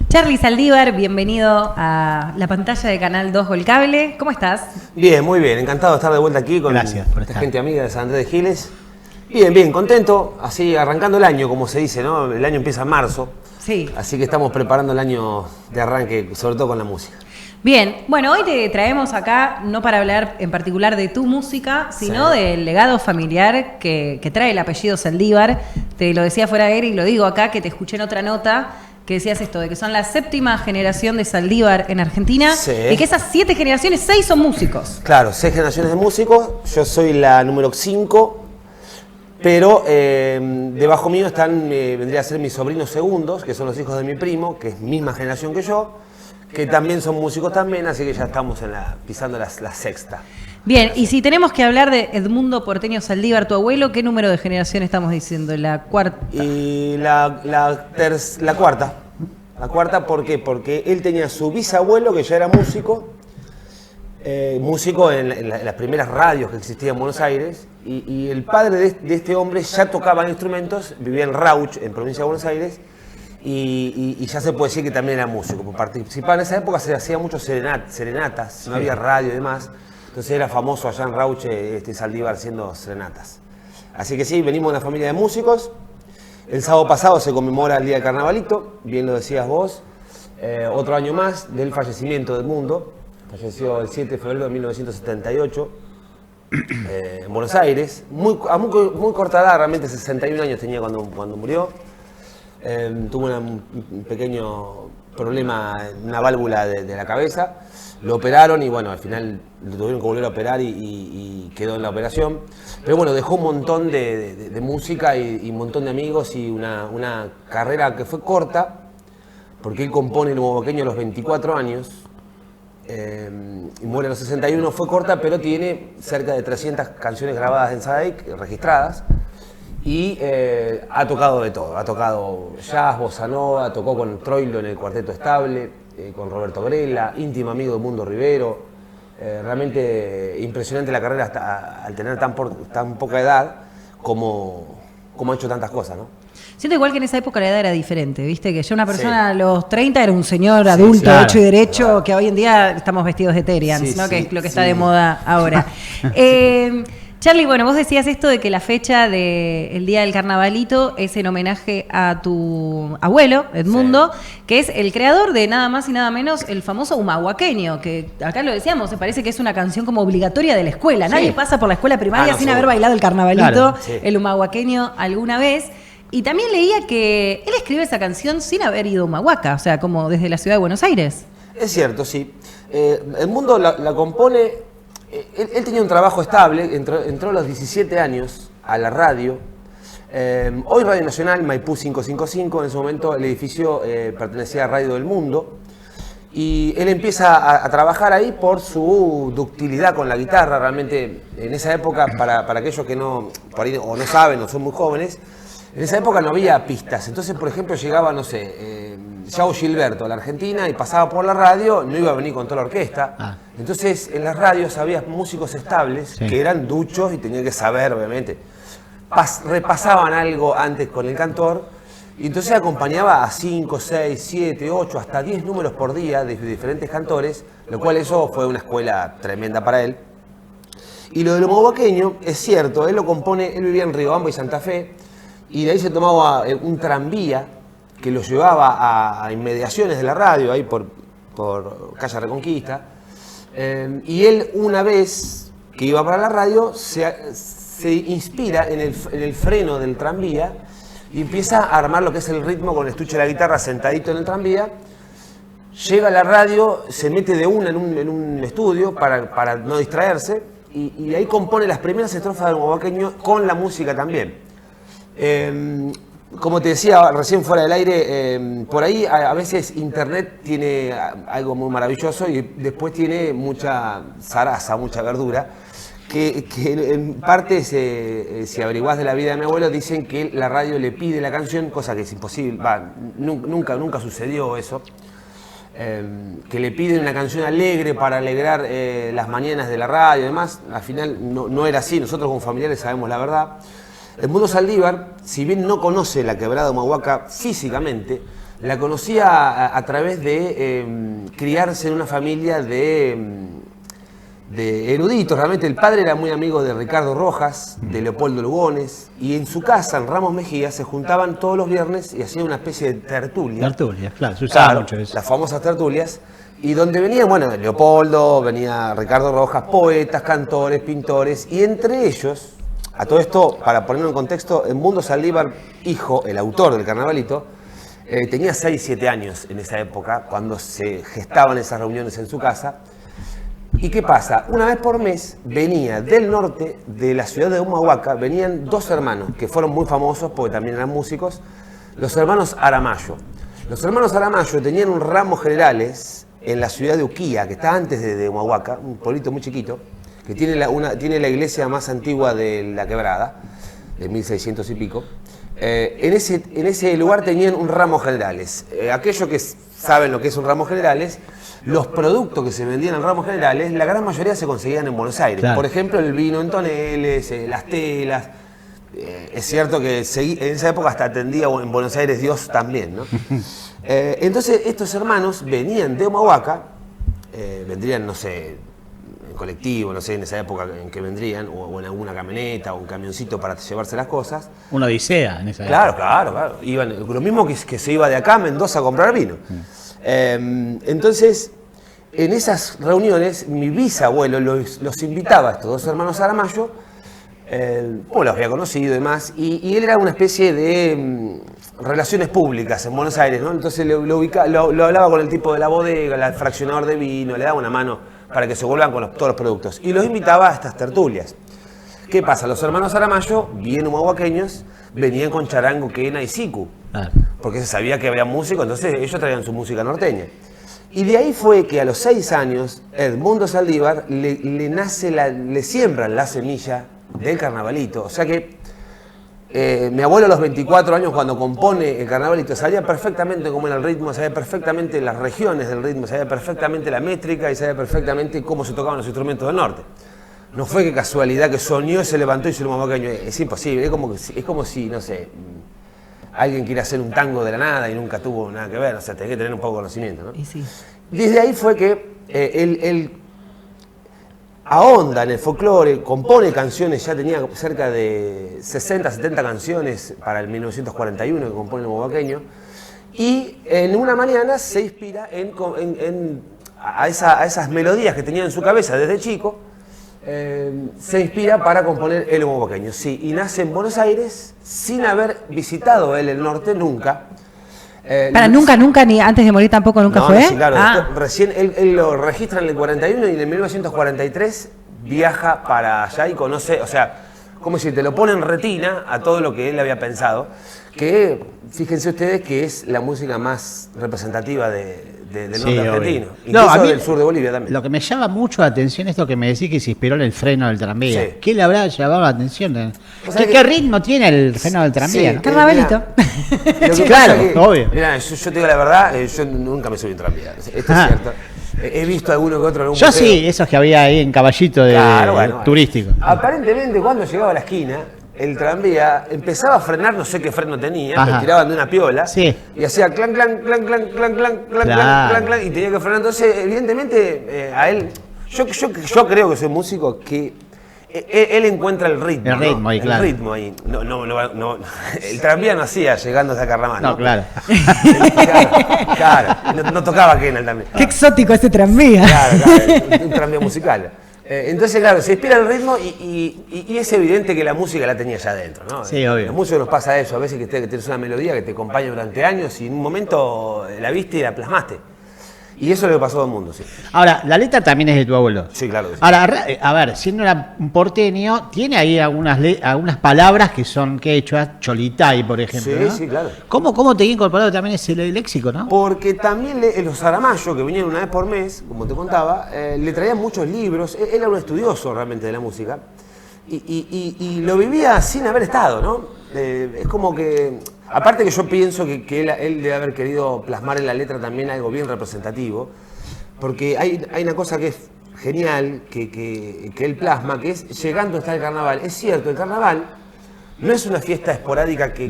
Charly Saldívar, bienvenido a la pantalla de Canal 2 Volcable. ¿Cómo estás? Bien, muy bien. Encantado de estar de vuelta aquí con esta gente amiga de San Andrés de Giles. Bien, bien, contento. Así arrancando el año, como se dice, ¿no? El año empieza en marzo. Sí. Así que estamos preparando el año de arranque, sobre todo con la música. Bien, bueno, hoy te traemos acá no para hablar en particular de tu música, sino del legado familiar que trae el apellido Saldívar. Te lo decía fuera de aire y lo digo acá, que te escuché en otra nota, que decías esto, de que son la 7ª generación de Saldívar en Argentina, y que esas 7 generaciones, 6 son músicos. Claro, 6 generaciones de músicos, yo soy la número 5, pero debajo mío están, vendría a ser mis sobrinos segundos, que son los hijos de mi primo, que es misma generación que yo, que también son músicos también, así que ya estamos pisando la sexta. Bien, y si tenemos que hablar de Edmundo Porteño Saldívar, tu abuelo, ¿qué número de generación estamos diciendo? ¿La cuarta? Y la cuarta. La cuarta, ¿por qué? Porque él tenía su bisabuelo, que ya era músico, músico en las primeras radios que existían en Buenos Aires, y el padre de este hombre ya tocaba instrumentos, vivía en Rauch, en provincia de Buenos Aires, y ya se puede decir que también era músico. Participaba en esa época, se hacía muchos serenatas, no había radio y demás. Entonces era famoso allá en Rauche Saldívar haciendo serenatas. Así que sí, venimos de una familia de músicos. El sábado pasado se conmemora el Día del Carnavalito, bien lo decías vos. Otro año más del fallecimiento de Edmundo. Falleció el 7 de febrero de 1978 en Buenos Aires. A muy corta edad, realmente 61 años tenía cuando murió. Tuvo un pequeño problema en una válvula de la cabeza. Lo operaron y bueno, al final lo tuvieron que volver a operar y quedó en la operación. Pero bueno, dejó un montón de música y un montón de amigos y una carrera que fue corta, porque él compone el Humoboqueño a los 24 años y muere a los 61. Fue corta, pero tiene cerca de 300 canciones grabadas en Sadaic, registradas. Y ha tocado de todo, ha tocado jazz, bossa nova, tocó con Troilo en el Cuarteto Estable, con Roberto Grela, íntimo amigo de Mundo Rivero. Realmente impresionante la carrera hasta al tener tan poca edad como ha hecho tantas cosas, ¿no? Siento igual que en esa época la edad era diferente, ¿viste? Que ya una persona a los 30 era un señor adulto, hecho y derecho, que hoy en día estamos vestidos de Terians, ¿no? Que es lo que está de moda ahora. Charly, bueno, vos decías esto de que la fecha del Día del Carnavalito es en homenaje a tu abuelo, Edmundo, que es el creador de nada más y nada menos el famoso Humahuaqueño, que acá lo decíamos, se parece que es una canción como obligatoria de la escuela. Nadie pasa por la escuela primaria sin haber bailado el Carnavalito, el Humahuaqueño alguna vez. Y también leía que él escribe esa canción sin haber ido a Humahuaca, o sea, como desde la ciudad de Buenos Aires. Es cierto, sí. Edmundo la compone. Él tenía un trabajo estable, entró a los 17 años a la radio. Hoy Radio Nacional, Maipú 555, en ese momento el edificio pertenecía a Radio del Mundo. Y él empieza a trabajar ahí por su ductilidad con la guitarra. Realmente en esa época, para aquellos que no, por ahí, o no saben o son muy jóvenes, en esa época no había pistas. Entonces, por ejemplo, llegaba, no sé, Yao Gilberto a la Argentina y pasaba por la radio, no iba a venir con toda la orquesta. Entonces, en las radios había músicos estables que eran duchos y tenían que saber, obviamente. Repasaban algo antes con el cantor y entonces acompañaba a 5, 6, 7, 8, hasta 10 números por día de diferentes cantores, lo cual eso fue una escuela tremenda para él. Y lo del Humahuaqueño es cierto, él lo compone, él vivía en Riobamba y Santa Fe, y de ahí se tomaba un tranvía que lo llevaba a inmediaciones de la radio, ahí por calle Reconquista. Y él, una vez que iba para la radio, se inspira en el freno del tranvía y empieza a armar lo que es el ritmo con el estuche de la guitarra sentadito en el tranvía. Llega a la radio, se mete de una en un estudio para no distraerse y ahí compone las primeras estrofas del Humahuaqueño con la música también. Como te decía recién fuera del aire, por ahí a veces internet tiene algo muy maravilloso y después tiene mucha zaraza, mucha verdura, que en parte, si averiguás de la vida de mi abuelo, dicen que la radio le pide la canción, cosa que es imposible, nunca sucedió eso, que le piden una canción alegre para alegrar las mañanas de la radio y demás. Al final no era así, nosotros como familiares sabemos la verdad. Edmundo Saldívar, si bien no conoce la quebrada de Humahuaca físicamente, la conocía a través de criarse en una familia de eruditos. Realmente el padre era muy amigo de Ricardo Rojas, de Leopoldo Lugones, y en su casa, en Ramos Mejía, se juntaban todos los viernes y hacían una especie de tertulia. Tertulias, claro, se usaba mucho eso. Las famosas tertulias, y donde venían, bueno, Leopoldo, venía Ricardo Rojas, poetas, cantores, pintores, y entre ellos, a todo esto, para ponerlo en contexto, Edmundo Saldívar, hijo, el autor del Carnavalito, tenía 6, 7 años en esa época, cuando se gestaban esas reuniones en su casa. ¿Y qué pasa? Una vez por mes venía del norte, de la ciudad de Humahuaca, venían 2 hermanos, que fueron muy famosos porque también eran músicos, los hermanos Aramayo. Los hermanos Aramayo tenían un ramo generales en la ciudad de Uquía, que está antes de Humahuaca, un pueblito muy chiquito, que tiene la iglesia más antigua de la quebrada, de 1600 y pico. En ese lugar tenían un ramo generales. Aquellos que saben lo que es un ramo generales, los productos que se vendían en ramos generales, la gran mayoría se conseguían en Buenos Aires. Claro. Por ejemplo, el vino en toneles, las telas. Es cierto que en esa época hasta atendía en Buenos Aires Dios también, ¿no? Entonces estos hermanos venían de Humahuaca, vendrían, no sé, en colectivo, no sé, en esa época en que vendrían, o en alguna camioneta o un camioncito para llevarse las cosas. Una odisea en esa época. Claro. Iban, lo mismo que se iba de acá a Mendoza a comprar vino. Entonces, en esas reuniones, mi bisabuelo los invitaba a estos 2 hermanos Aramayo, los había conocido y demás, y él era una especie de relaciones públicas en Buenos Aires, ¿no? Entonces lo hablaba con el tipo de la bodega, el fraccionador de vino, le daba una mano para que se vuelvan con todos los productos, y los invitaba a estas tertulias. ¿Qué pasa? Los hermanos Aramayo, bien humahuaqueños, venían con charango, quena y sicu, porque se sabía que había músicos, entonces ellos traían su música norteña. Y de ahí fue que a los 6 años, Edmundo Saldívar le siembran la semilla del Carnavalito. O sea que mi abuelo a los 24 años, cuando compone el Carnavalito, sabía perfectamente cómo era el ritmo, sabía perfectamente las regiones del ritmo, sabía perfectamente la métrica y sabía perfectamente cómo se tocaban los instrumentos del norte. No fue que casualidad que soñó y se levantó y se lo humahuaqueño. Es imposible, es como si, no sé, alguien quiere hacer un tango de la nada y nunca tuvo nada que ver, o sea, tenés que tener un poco de conocimiento, ¿no? Y sí. Desde ahí fue que él ahonda en el folclore, compone canciones, ya tenía cerca de 60, 70 canciones para el 1941 que compone el humahuaqueño, y en una mañana se inspira a esas melodías que tenía en su cabeza desde chico, se inspira para componer el humahuaqueño. Sí, y nace en Buenos Aires sin haber visitado él el norte nunca. Nunca, ni antes de morir tampoco nunca fue. No, sí, claro. Recién él lo registra en el 41 y en el 1943 viaja para allá y conoce, o sea, como si te lo pone en retina a todo lo que él había pensado, que fíjense ustedes que es la música más representativa del norte argentino, incluso del sur de Bolivia también. Lo que me llama mucho la atención es lo que me decís que se inspiró en el freno del tranvía. Sí. ¿Qué le habrá llamado la atención? ¿Qué ritmo tiene el freno del tranvía? Sí, ¿no? Carnavalito. Claro, obvio. Mirá, yo te digo la verdad, yo nunca me subí en tranvía. Esto es cierto. He visto alguno que otro en Yo sí, esos que había ahí en caballito turístico. Aparentemente, cuando llegaba a la esquina, el tranvía empezaba a frenar, no sé qué freno tenía, pero tiraban de una piola, y hacía clan, clan, clan, clan, clan, clan, clan, clan, clan, y tenía que frenar. Entonces, evidentemente, a él, yo creo que soy músico que él encuentra el ritmo. El ritmo ahí, claro. El ritmo ahí. No, el tranvía no hacía llegando hasta Carramán. No, claro. Claro, no tocaba Kenal también. Qué exótico ese tranvía. Claro, un tranvía musical. Entonces, claro, se inspira el ritmo y es evidente que la música la tenía ya adentro, ¿no? Sí, obvio. A muchos nos pasa eso, a veces que tienes una melodía que te acompaña durante años y en un momento la viste y la plasmaste. Y eso es lo que pasó al mundo, sí. Ahora, la letra también es de tu abuelo. Sí, claro que sí. Ahora, a ver, siendo un porteño, tiene ahí algunas palabras que son quechua, cholitay, por ejemplo, sí, ¿no? Sí, claro. ¿Cómo te he incorporado también ese léxico, no? Porque también los Aramayo, que venían una vez por mes, como te contaba, le traían muchos libros. Él era un estudioso realmente de la música. Y lo vivía sin haber estado, ¿no? Es como que... Aparte que yo pienso que él debe haber querido plasmar en la letra también algo bien representativo, porque hay una cosa que es genial, que él plasma, que es llegando hasta el carnaval. Es cierto, el carnaval no es una fiesta esporádica que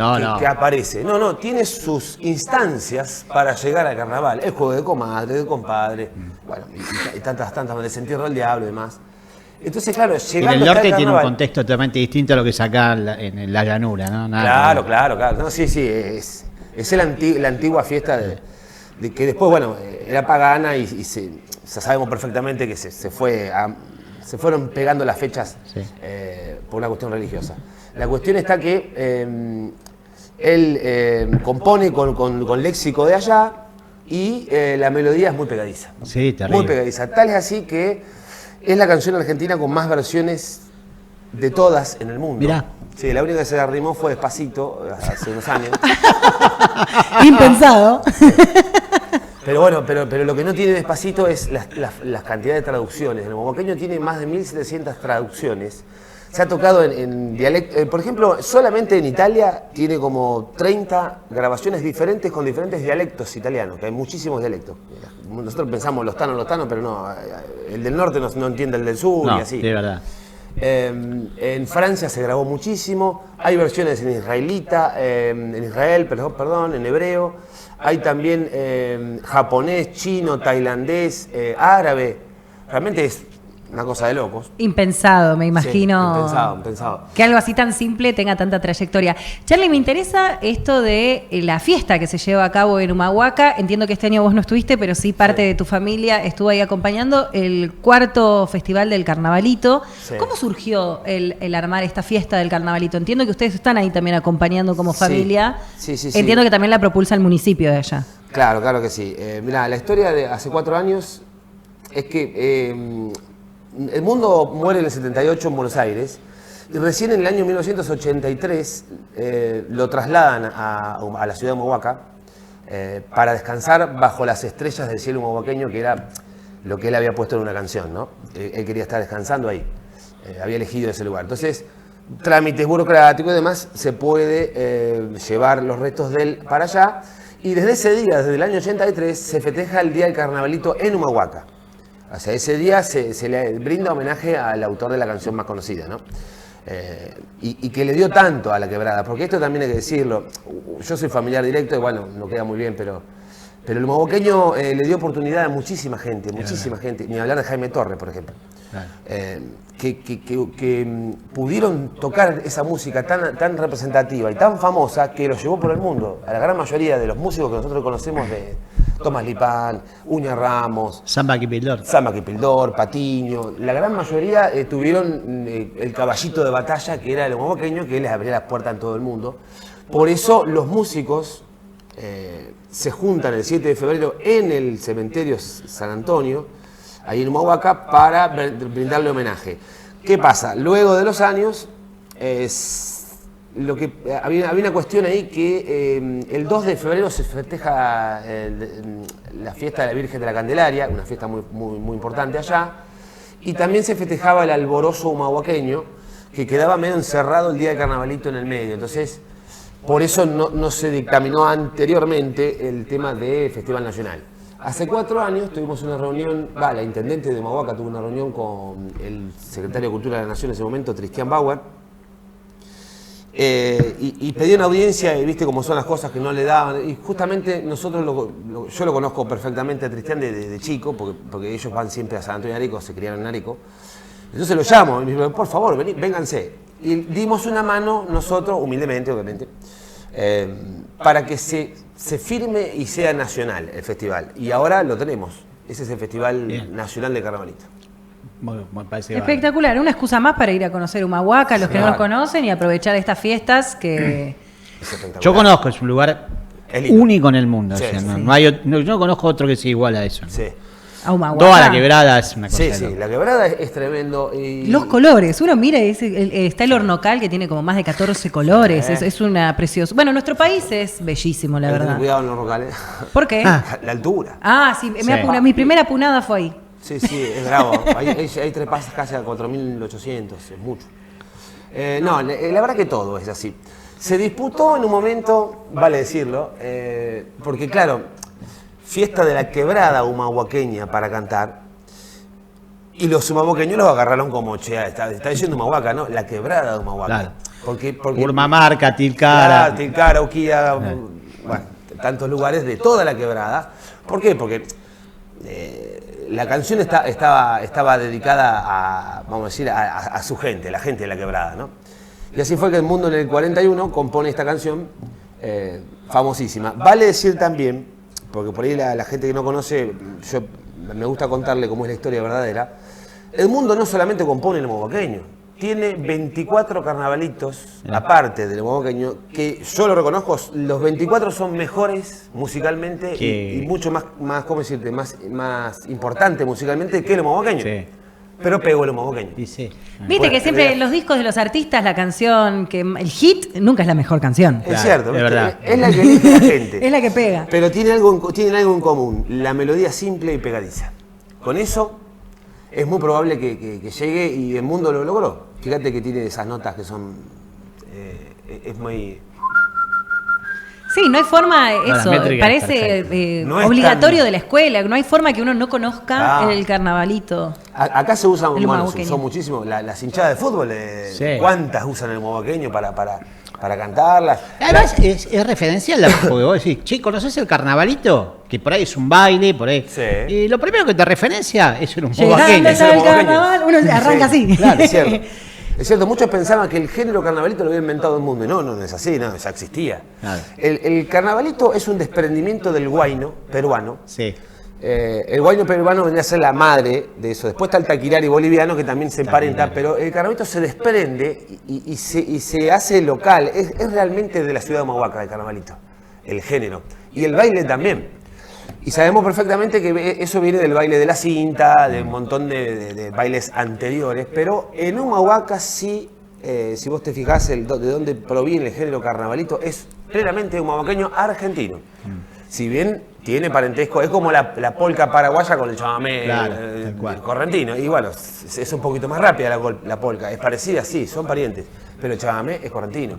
aparece. No, tiene sus instancias para llegar al carnaval. El juego de comadre, de compadre, bueno, y tantas desentierro del diablo y demás. Entonces, claro, llegando en el norte tiene un contexto totalmente distinto a lo que es acá en la llanura, ¿no? Claro. No, sí, es la antigua fiesta de que después, bueno, era pagana y sabemos perfectamente que se fueron pegando las fechas por una cuestión religiosa. La cuestión está que él compone con léxico de allá y la melodía es muy pegadiza. Sí, terrible. Muy pegadiza. Tal es así que es la canción argentina con más versiones de todas en el mundo. Mirá. Sí, la única que se arrimó fue Despacito, hace unos años. Impensado. Pero bueno, pero lo que no tiene Despacito es las cantidades de traducciones. El humahuaqueño tiene más de 1.700 traducciones. Se ha tocado en dialecto. Por ejemplo, solamente en Italia tiene como 30 grabaciones diferentes con diferentes dialectos italianos, que hay muchísimos dialectos. Nosotros pensamos los tanos, pero no. El del norte no entiende el del sur y así. Sí, verdad. En Francia se grabó muchísimo. Hay versiones en israelita, en Israel, perdón, en hebreo. Hay también japonés, chino, tailandés, árabe. Realmente es una cosa de locos. Impensado, me imagino. Sí, impensado. Que algo así tan simple tenga tanta trayectoria. Charly, me interesa esto de la fiesta que se lleva a cabo en Humahuaca. Entiendo que este año vos no estuviste, pero sí parte de tu familia estuvo ahí acompañando el 4º Festival del Carnavalito. Sí. ¿Cómo surgió el armar esta fiesta del Carnavalito? Entiendo que ustedes están ahí también acompañando como familia. Sí. Entiendo que también la propulsa el municipio de allá. Claro que sí. Mirá, la historia de hace 4 años es que el mundo muere en el 78 en Buenos Aires y recién en el año 1983 lo trasladan a la ciudad de Humahuaca para descansar bajo las estrellas del cielo humahuaqueño, que era lo que él había puesto en una canción, ¿no? Él quería estar descansando ahí, había elegido ese lugar. Entonces, trámites burocráticos y demás, se puede llevar los restos de él para allá y desde ese día, desde el año 83, se festeja el Día del Carnavalito en Humahuaca. O sea, ese día se le brinda homenaje al autor de la canción más conocida, ¿no? Y que le dio tanto a la quebrada, porque esto también hay que decirlo. Yo soy familiar directo y bueno, no queda muy bien, pero el humahuaqueño le dio oportunidad a muchísima gente, ni hablar de Jaime Torres, por ejemplo. Claro. Que pudieron tocar esa música tan representativa y tan famosa que lo llevó por el mundo. A la gran mayoría de los músicos que nosotros conocemos, de Tomás Lipán, Uña Ramos, Samba Quipildor, Patiño, la gran mayoría tuvieron el caballito de batalla que era el humahuaqueño, que les abría las puertas en todo el mundo. Por eso los músicos se juntan el 7 de febrero en el cementerio San Antonio, ahí en Humahuaca, para brindarle homenaje. ¿Qué pasa? Luego de los años, había una cuestión ahí que el 2 de febrero se festeja la fiesta de la Virgen de la Candelaria, una fiesta muy importante allá, y también se festejaba el alborozo humahuaqueño, que quedaba medio encerrado el día de Carnavalito en el medio. Entonces, por eso no se dictaminó anteriormente el tema de Festival Nacional. Hace 4 años tuvimos una reunión, la intendente de Humahuaca tuvo una reunión con el secretario de Cultura de la Nación en ese momento, Cristian Bauer, y pedí una audiencia y viste cómo son las cosas que no le daban. Y justamente nosotros, yo lo conozco perfectamente a Cristian de chico, porque ellos van siempre a San Antonio de Areco, se criaron en Areco. Entonces lo llamo y me dijo, por favor, vénganse. Y dimos una mano nosotros, humildemente, obviamente, para que se firme y sea nacional el festival. Y ahora lo tenemos. Ese es el Festival Nacional de Carnavalito. Me parece espectacular, vale. Una excusa más para ir a conocer Humahuaca, los que no lo conocen, y aprovechar estas fiestas que... Yo conozco, es un lugar único en el mundo. Sí, o sea, sí. yo no conozco otro que sea igual a eso. ¿No? Sí. A Humahuaca. Toda la quebrada es una cosa. Sí, la quebrada es tremendo. Y... Los colores, uno mira, está el Hornocal que tiene como más de 14 colores, es una preciosa. Bueno, nuestro país es bellísimo, la verdad. Cuidado en los Hornocales. ¿Por qué? La altura. Sí, mi primera punada fue ahí. Sí, es bravo. Hay trepasas casi a 4.800, es mucho. La verdad que todo es así. Se disputó en un momento, vale decirlo, porque claro, fiesta de la quebrada humahuaqueña para cantar, y los humahuaqueños los agarraron como, está diciendo Humahuaca, ¿no? La quebrada de Humahuaca. Claro. Porque Urmamarca, Tilcara. Tilcara, Uquía, bueno, tantos lugares de toda la quebrada. ¿Por qué? Porque la canción estaba dedicada a, vamos a decir, a su gente, la gente de la quebrada, ¿no? Y así fue que el Mundo en el 41 compone esta canción famosísima. Vale decir también, porque por ahí la gente que no conoce, me gusta contarle cómo es la historia verdadera, el Mundo no solamente compone el moboqueño, tiene 24 carnavalitos, aparte del moboqueño, que yo lo reconozco, los 24 son mejores musicalmente y mucho más, ¿cómo decirte? Más importante musicalmente que el moboqueño. Sí. Pero pegó el moboqueño. Sí. Viste que siempre en los discos de los artistas la canción, el hit nunca es la mejor canción. Es cierto, es verdad. Es la que elige la gente. Es la que pega. Pero tienen algo en común, la melodía simple y pegadiza. Con eso es muy probable que llegue y el Mundo lo logró. Fíjate que tiene esas notas que son... es muy... Sí, no hay forma, eso, parece no obligatorio de la escuela, no hay forma que uno no conozca el carnavalito. Acá se usan, son muchísimos, las hinchadas de fútbol, ¿cuántas usan el moboqueño para cantarlas? Además es referencial, porque vos decís, che, ¿conocés el carnavalito? Que por ahí es un baile, por ahí. Sí. Y lo primero que te referencia es un moboqueño. El carnaval, uno arranca así. Claro, es cierto. Es cierto, muchos pensaban que el género carnavalito lo había inventado el mundo. No es así, no, ya existía. Claro. El carnavalito es un desprendimiento del huayno peruano. Sí. El huayno peruano vendría a ser la madre de eso. Después está el taquirari boliviano, que también se emparenta, pero el carnavalito se desprende y se hace local. Es realmente de la ciudad de Humahuaca el carnavalito, el género. Y el baile también. Y sabemos perfectamente que eso viene del baile de la cinta, de un montón de bailes anteriores, pero en Humahuaca sí, si vos te fijás de dónde proviene el género carnavalito, es plenamente humahuaqueño argentino. Si bien tiene parentesco, es como la polca paraguaya con el chamamé correntino. Y bueno, es un poquito más rápida la polca, es parecida, sí, son parientes, pero el chamamé es correntino.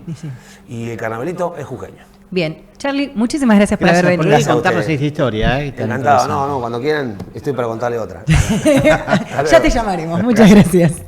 Y el carnavalito es jujeño. Bien, Charly, muchísimas gracias por haber venido. Gracias por contarnos esta historia. Encantado, cuando quieran estoy para contarle otra. Ya te llamaremos, muchas gracias.